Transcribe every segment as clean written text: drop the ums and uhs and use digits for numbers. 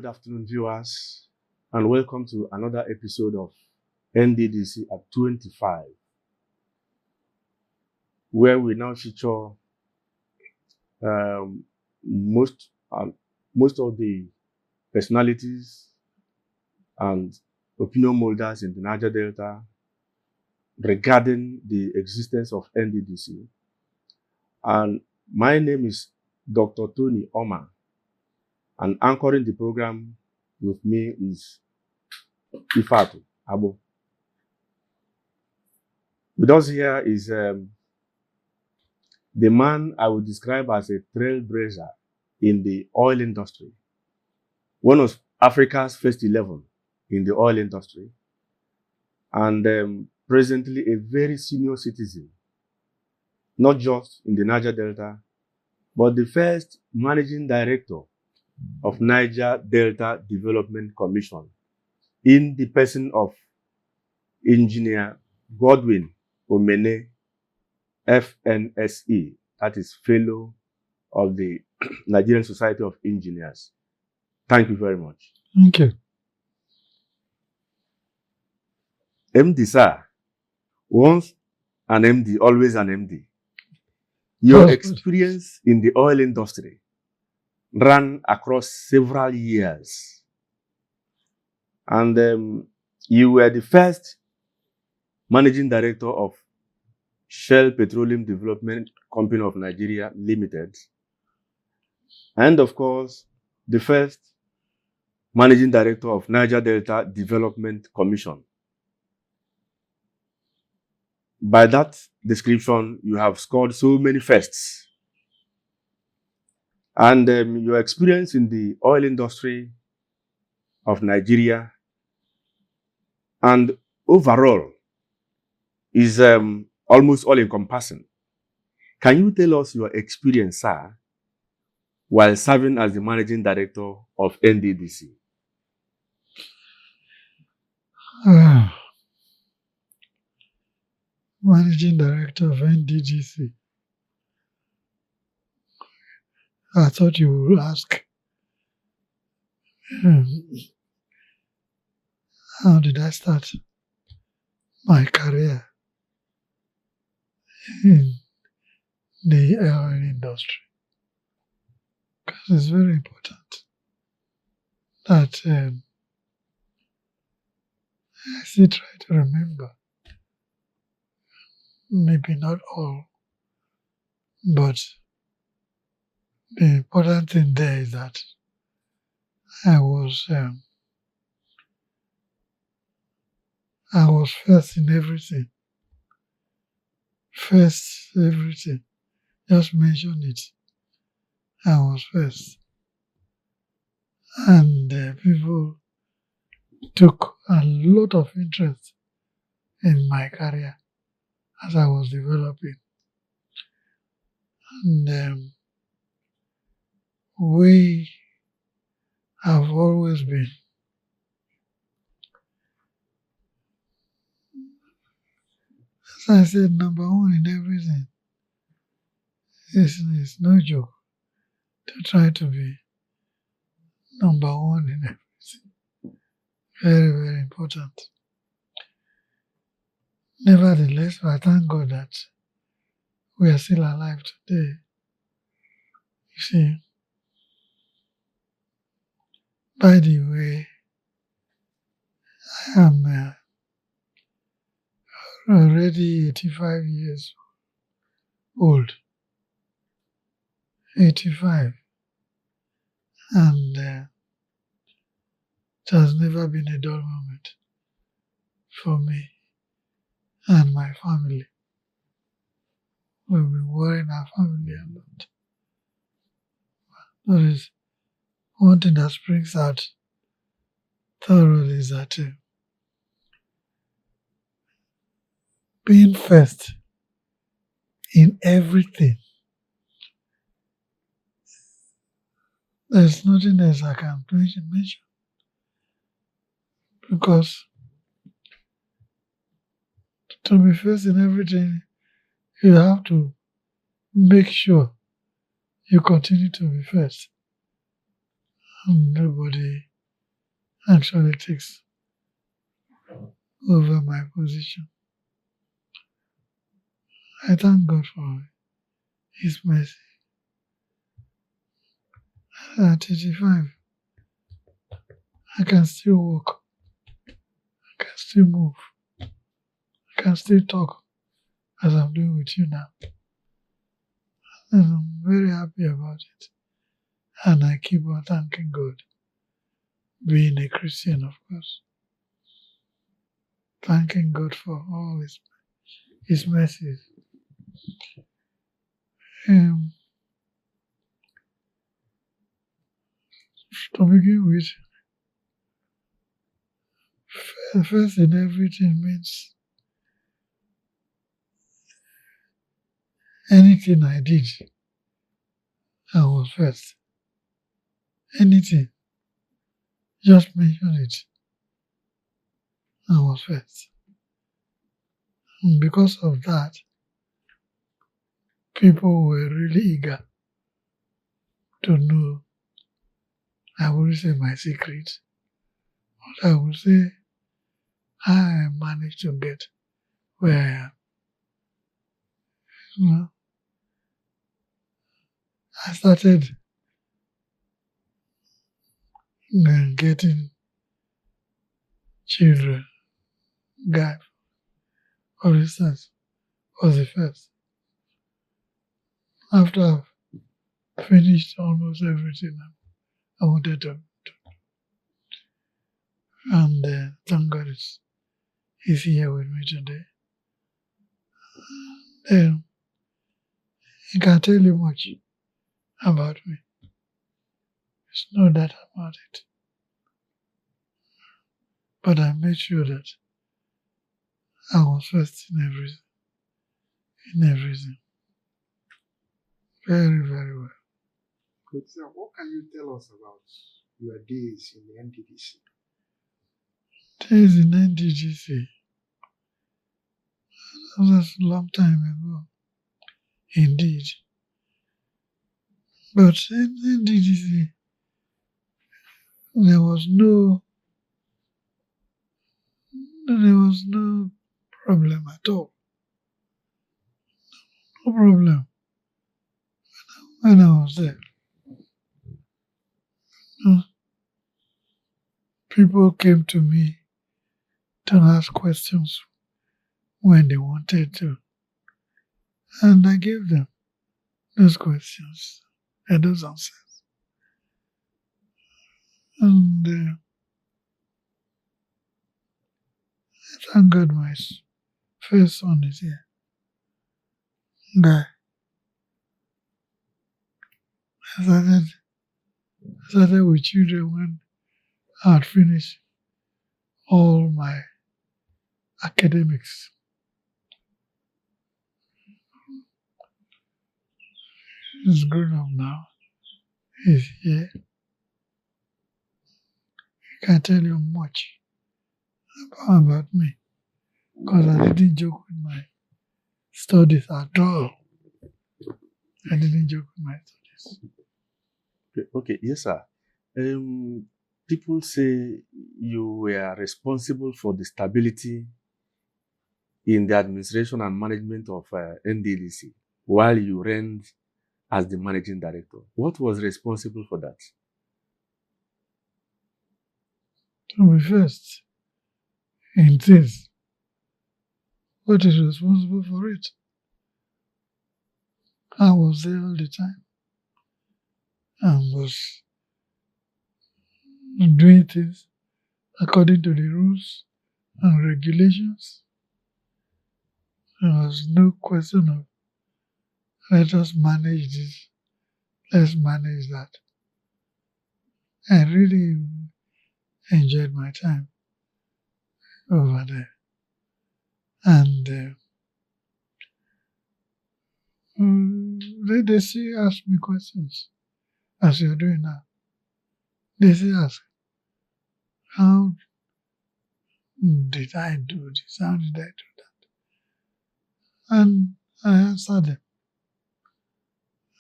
good afternoon, viewers, and welcome to another episode of NDDC at 25, where we now feature most of the personalities and opinion molders in the Niger Delta regarding the existence of NDDC. And my name is Dr. Tony Omene, and anchoring the program with me is Ifatu Abo. With us here is the man I would describe as a trailblazer in the oil industry, one of Africa's first 11 in the oil industry, and presently a very senior citizen, not just in the Niger Delta, but the first managing director of Niger Delta Development Commission, in the person of Engineer Godwin Omene, FNSE, that is Fellow of the Nigerian Society of Engineers. Thank you very much. Thank you. MD, sir. Once an MD, always an MD. Your experience in the oil industry ran across several years. And you were the first managing director of Shell Petroleum Development Company of Nigeria Limited. And of course, the first managing director of Niger Delta Development Commission. By that description, you have scored so many firsts. And your experience in the oil industry of Nigeria and overall is almost all-encompassing. Can you tell us your experience, sir, while serving as the managing director of NDDC? Managing director of NDDC. I thought you would ask, how did I start my career in the oil industry? Because it's very important that I still try to remember. Maybe not all, but the important thing there is that I was first in everything. First, everything. Just mention it. I was first. And people took a lot of interest in my career as I was developing. And we have always been as I said, number one in everything. It's no joke to try to be number one in everything. Very, very important. Nevertheless, I thank God that we are still alive today. You see, by the way, I am already 85 years old. 85. And it has never been a dull moment for me and my family. We've been worrying our family a lot. There is one thing that springs out thoroughly is that being first in everything, there's nothing else I can mention. Because to be first in everything, you have to make sure you continue to be first. And nobody actually takes over my position. I thank God for His mercy. At 85, I can still walk, I can still move, I can still talk as I'm doing with you now. And I'm very happy about it. And I keep on thanking God, being a Christian, of course. Thanking God for all His mercies. To begin with, first in everything means anything I did, I was first. Anything, just mention it, I was first. And because of that, people were really eager to know. I wouldn't say my secret, but I would say how I managed to get where I am. You know, I started getting children. Guy, for instance, was the first. After I've finished almost everything I wanted to. And thank God he's here with me today. He can tell you much about me. There's no doubt about it. But I made sure that I was first in everything. Very, very well. Good. So what can you tell us about your days in the NDDC? Days in NDDC. That was a long time ago. Indeed. But in NDDC, there was no problem at all. No problem when I was there. People came to me to ask questions when they wanted to. And I gave them those questions and those answers. And thank God my first son is here. Guy. I started with children when I had finished all my academics. He's grown up now. He's here. He can tell you much about me because I didn't joke with my studies at all. I didn't joke with my studies. Okay, yes, sir. People say you were responsible for the stability in the administration and management of NDDC while you ran as the managing director. What was responsible for that? To be first in this, what is responsible for it? I was there all the time and was doing things according to the rules and regulations. There was no question of let us manage this, let's manage that. I really enjoyed my time over there. And they still ask me questions as you're doing now. They still ask, how did I do this? How did I do that? And I answer them.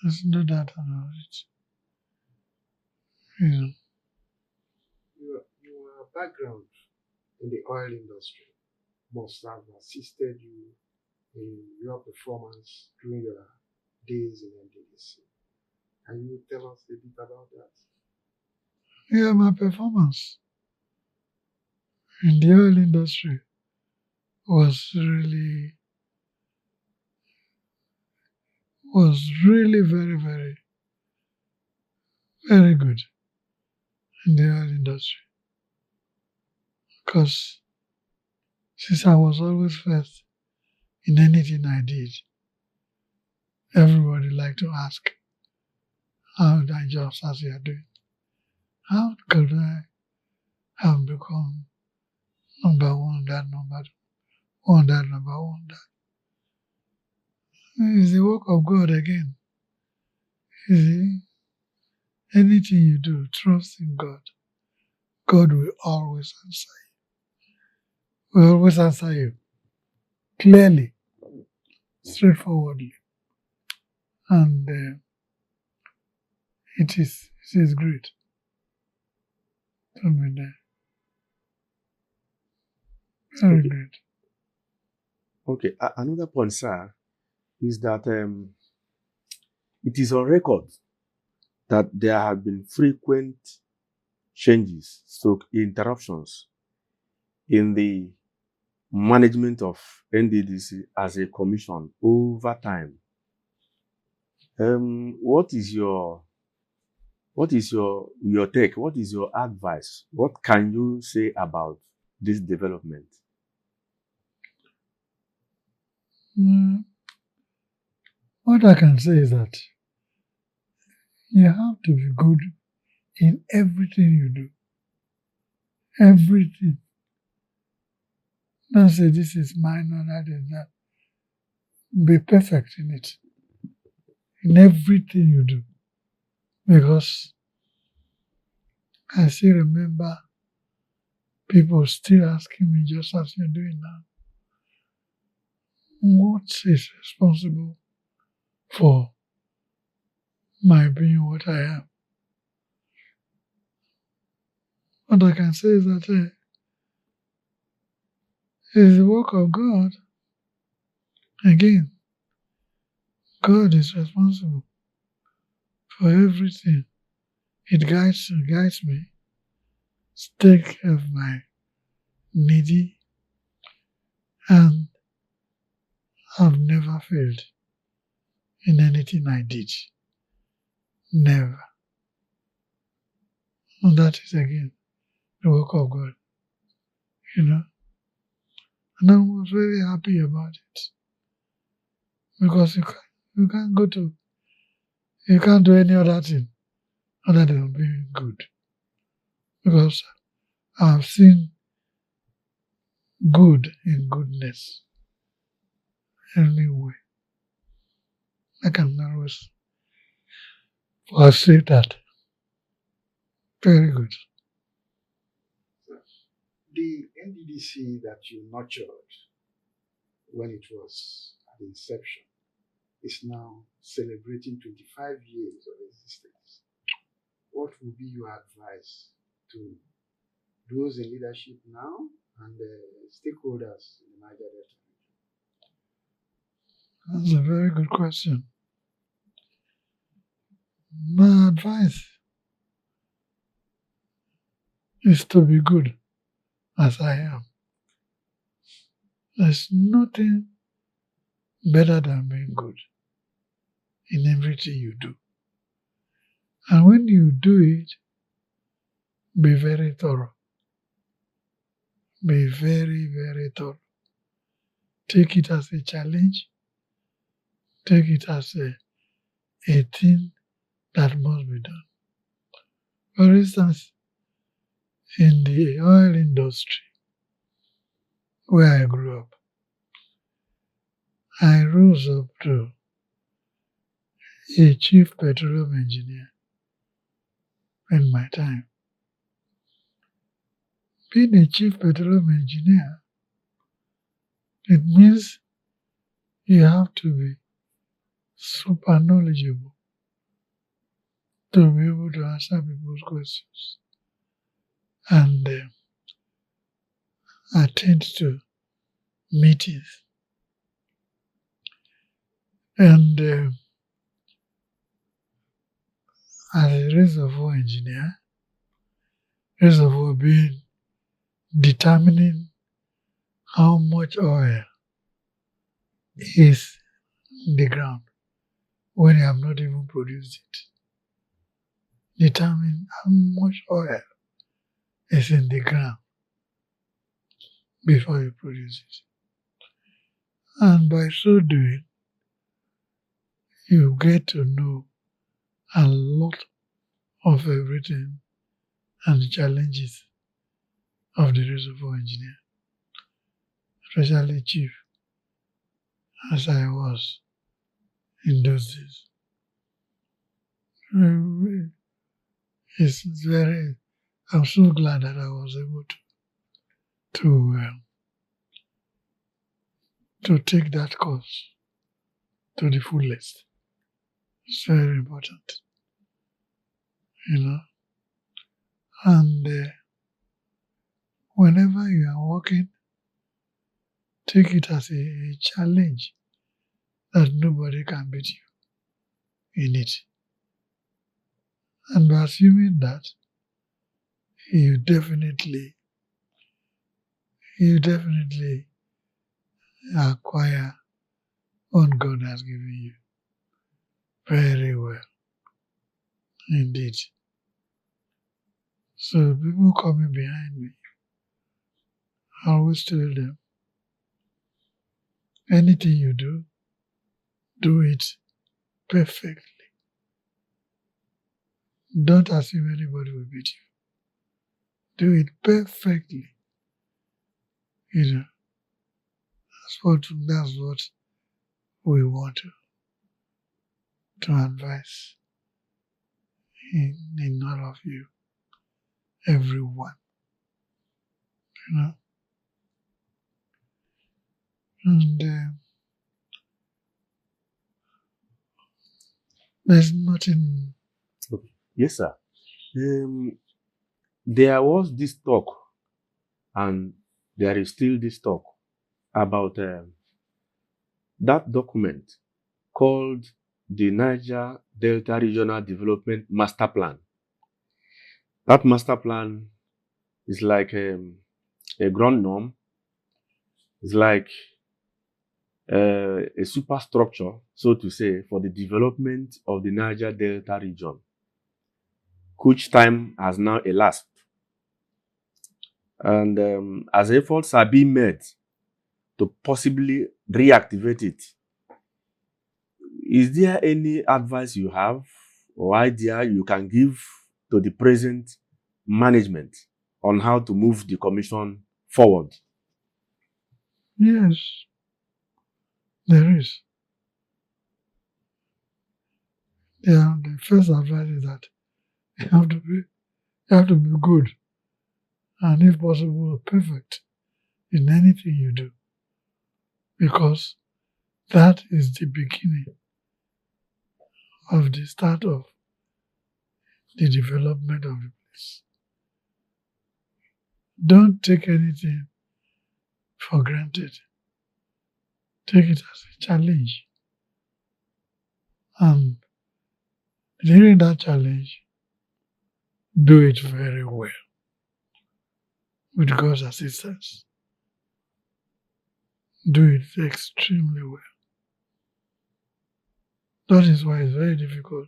There's no doubt about it. You know. You background in the oil industry must have assisted you in your performance during your days in NDDC. Can you tell us a bit about that? Yeah, my performance in the oil industry was really very, very, very good in the oil industry. Because since I was always first in anything I did, everybody liked to ask, how did I just as you are doing? How could I have become number one, that number one, that number one, that? It's the work of God again. You see, anything you do, trust in God. God will always answer you. Will always answer you clearly, straightforwardly. And it is great to be there. Very Okay. great. Okay. Another point, sir, is that it is on record that there have been frequent changes, stroke interruptions in the management of NDDC as a commission over time. What is your take? What is your advice? What can you say about this development? What I can say is that you have to be good in everything you do. Everything. Don't say this is minor, that is that. Be perfect in it. In everything you do. Because I still remember people still asking me, just as you're doing now, what is responsible for my being what I am? What I can say is that it's the work of God. Again, God is responsible for everything. It guides me, take care of my needy, and I've never failed in anything I did. Never. And that is again the work of God. And I was very happy about it. Because you can't do any other thing other than being good. Because I've seen good in goodness. Anyway, I can always say that. Very good. The NDDC that you nurtured when it was at inception is now celebrating 25 years of existence. What would be your advice to those in leadership now and stakeholders in the Niger Delta region? That's a very good question. My advice is to be good as I am. There's nothing better than being good in everything you do. And when you do it, be very thorough. Be very, very thorough. Take it as a challenge. Take it as a thing that must be done. For instance, in the oil industry where I grew up, I rose up to a chief petroleum engineer in my time. Being a chief petroleum engineer, it means you have to be super knowledgeable to be able to answer people's questions. And attend to meetings. And as a reservoir engineer, reservoir being determining how much oil is in the ground when you have not even produced it. Determine how much oil is in the ground before you produce it. And by so doing, you get to know a lot of everything and the challenges of the reservoir engineer, especially chief, as I was in those days. I'm so glad that I was able to take that course to the fullest. It's very important, And whenever you are working, take it as a challenge that nobody can beat you in it. And by assuming that, you definitely acquire what God has given you very well indeed. So people coming behind me, I always tell them, anything you do it perfectly. Don't assume anybody will beat you. Do it perfectly. That's what we want to advise in all of you, everyone. And there's nothing. Okay. Yes, sir. There was this talk, and there is still this talk about that document called the Niger Delta Regional Development Master Plan. That master plan is like a ground norm. It's like a superstructure, so to say, for the development of the Niger Delta region, which time has now elapsed. And as efforts are being made to possibly reactivate it, is there any advice you have or idea you can give to the present management on how to move the commission forward? Yes, there is. Yeah, the first advice is that you have to be good, and if possible, perfect in anything you do, because that is the beginning of the start of the development of the place. Don't take anything for granted. Take it as a challenge. And during that challenge, do it very well with God's assistance. Do it extremely well. That is why it's very difficult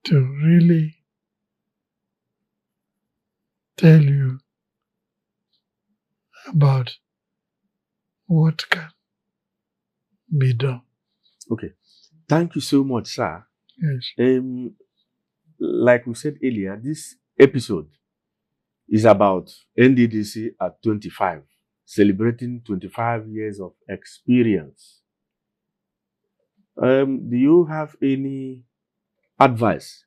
to really tell you about what can be done. Okay. Thank you so much, sir. Yes. Like we said earlier, this episode is about NDDC at 25, celebrating 25 years of experience. Do you have any advice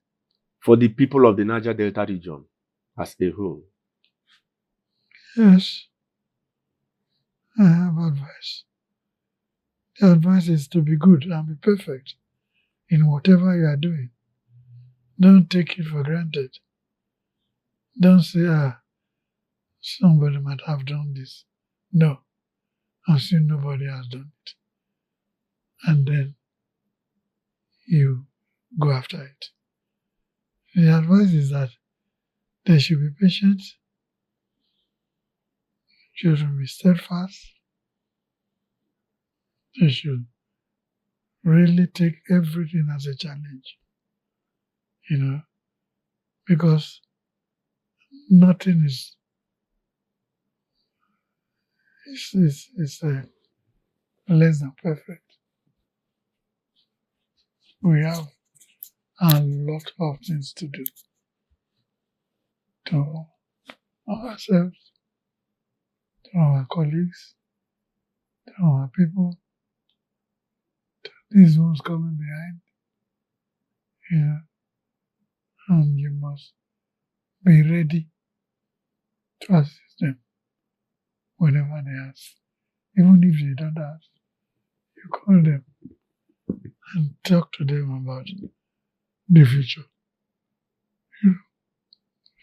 for the people of the Niger Delta region as a whole? Yes, I have advice. The advice is to be good and be perfect in whatever you are doing. Don't take it for granted. Don't say, somebody might have done this. No, I've seen nobody has done it. And then you go after it. The advice is that they should be patient, children be steadfast, they should really take everything as a challenge, because nothing is less than perfect. We have a lot of things to do to ourselves, to our colleagues, to our people, to these ones coming behind. And you must be ready to assist them whenever they ask. Even if they don't ask, you call them and talk to them about the future.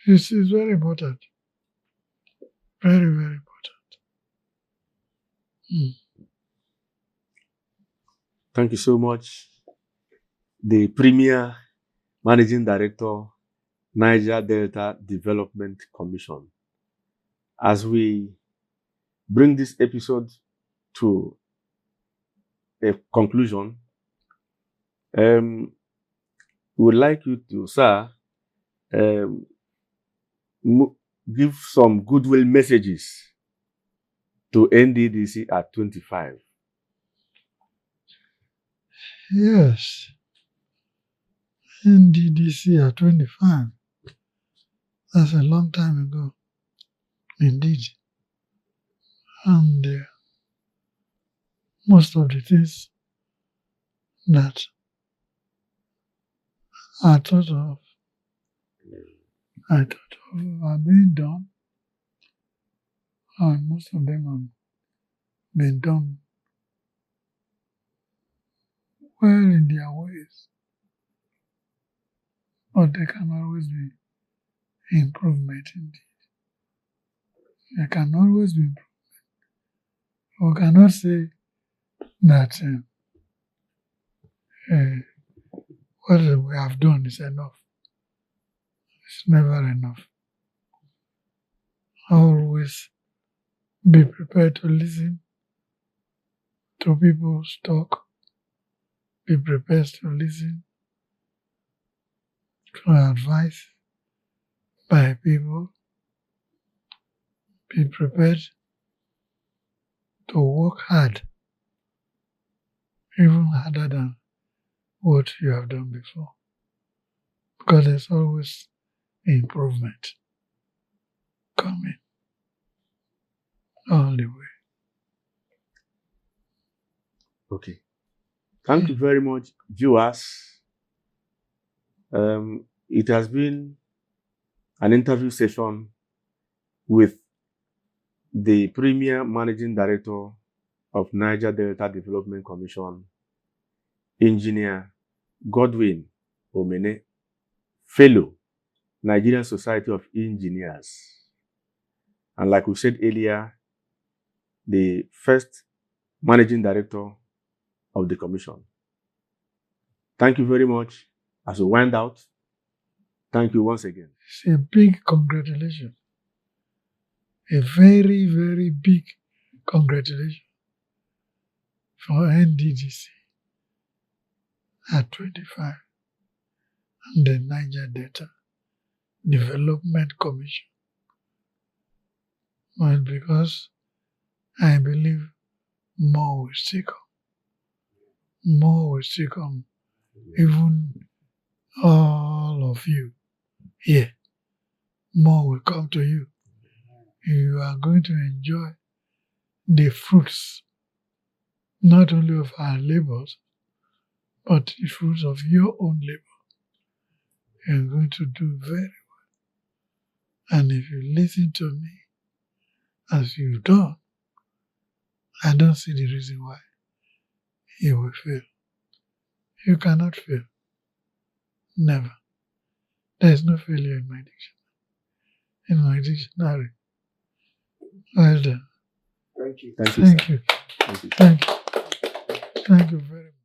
It's very important. Very, very important. Thank you so much. The Premier Managing Director, Niger Delta Development Commission. As we bring this episode to a conclusion, we would like you to, sir, give some goodwill messages to NDDC at 25. Yes. NDDC at 25. That's a long time ago. Indeed. And most of the things that I thought of are being done, and most of them have been done well in their ways. But there can always be improvement indeed. There can always be improvement. We cannot say that what we have done is enough. It's never enough. Always be prepared to listen to people's talk. Be prepared to listen to advice by people. Be prepared to work hard, even harder than what you have done before. Because there's always improvement coming all the way. Okay. Thank you very much, viewers. It has been an interview session with the Premier Managing Director of Niger Delta Development Commission, Engineer Godwin Omene, Fellow, Nigerian Society of Engineers. And like we said earlier, the first Managing Director of the Commission. Thank you very much. As we wind out, thank you once again. It's a big congratulations. A very, very big congratulations for NDDC at 25 and the Niger Delta Development Commission. Well, because I believe more will still come. More will still come. Even all of you here, more will come to you. You are going to enjoy the fruits, not only of our labors, but the fruits of your own labor. You're going to do very well. And if you listen to me as you've done, I don't see the reason why you will fail. You cannot fail. Never. There is no failure in my dictionary. In my dictionary, Well done. Thank you. Thank you, Thank sir. you. Thank you. Thank you. Thank you very much.